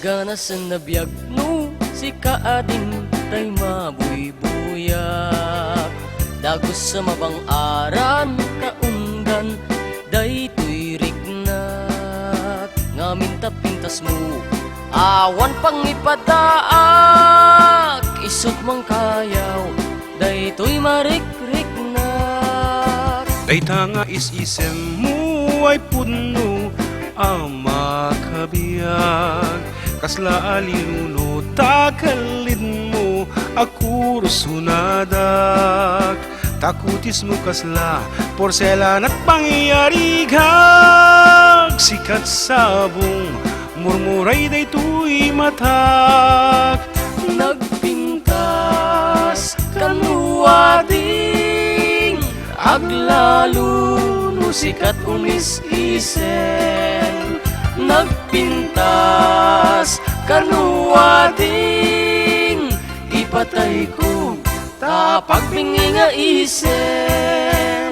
Ganas na biyag no si kaadin tay mabuybuyak. Dagos sa mabang aran kaundan daytoy rignat. Ngamin tapintas mo awan pang ipadaak. Isot mang kayaw daytoy marikriknat. Dayta nga is-isem mo ay puno ang makabiyag. Kasla alinuno takalid mo ako rusunadak. Takutis mo kasla porselan at pangyarigag. Sikat sabong murmuray daytoy matak. Nagpintas kanuading aglalo no sikat umis-isen. Nagpintas kanuading ipatay ko tapag bingi nga isen.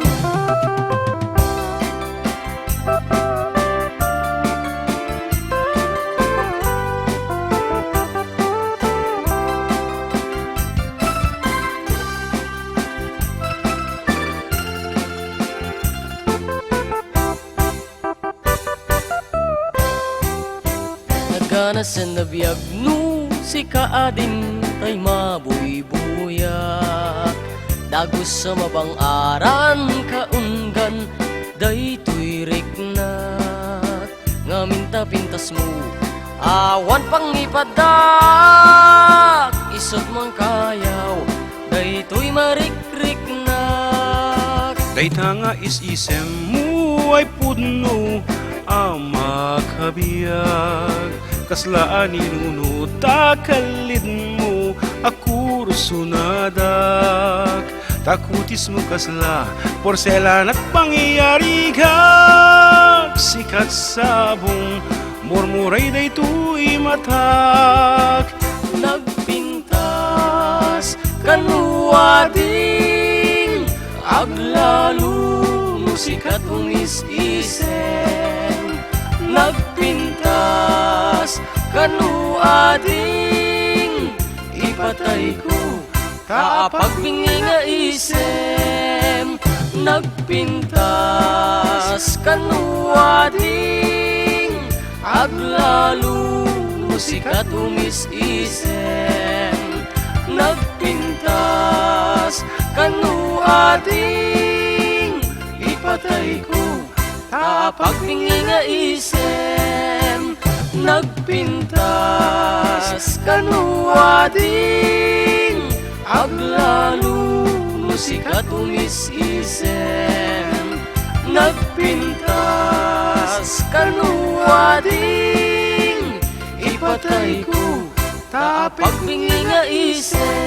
Ganas na biyag no si kaadin tay mabuybuyak. Dagos sa mabang aran kaunggan daytoy rignat. Ngamin tapintas mo awan pang ipadak. Isot mang kayaw daytoy marikriknat. Dayta nga is-isem mo ay puno ang makabiyag. Kasla ninuno takalid mo ako rusunadak. Takutis mo kasla porselan at pangyarigag. Sikat sabong murmuray daytoy matak. Nagpintas kanuading aglalo no sikat umis-isen. Nagpintas kanuading ipatay ko kapag bingi nga isem. Nagpintas kanuading aglalo no sikat umis-isen. Nagpintas kanuading ipatay ko kapag bingi nga isem. Nagpintas kanuading aglalo no sikat umis-isen. Nagpintas kanuading ipatay ko kapag bingi nga isem.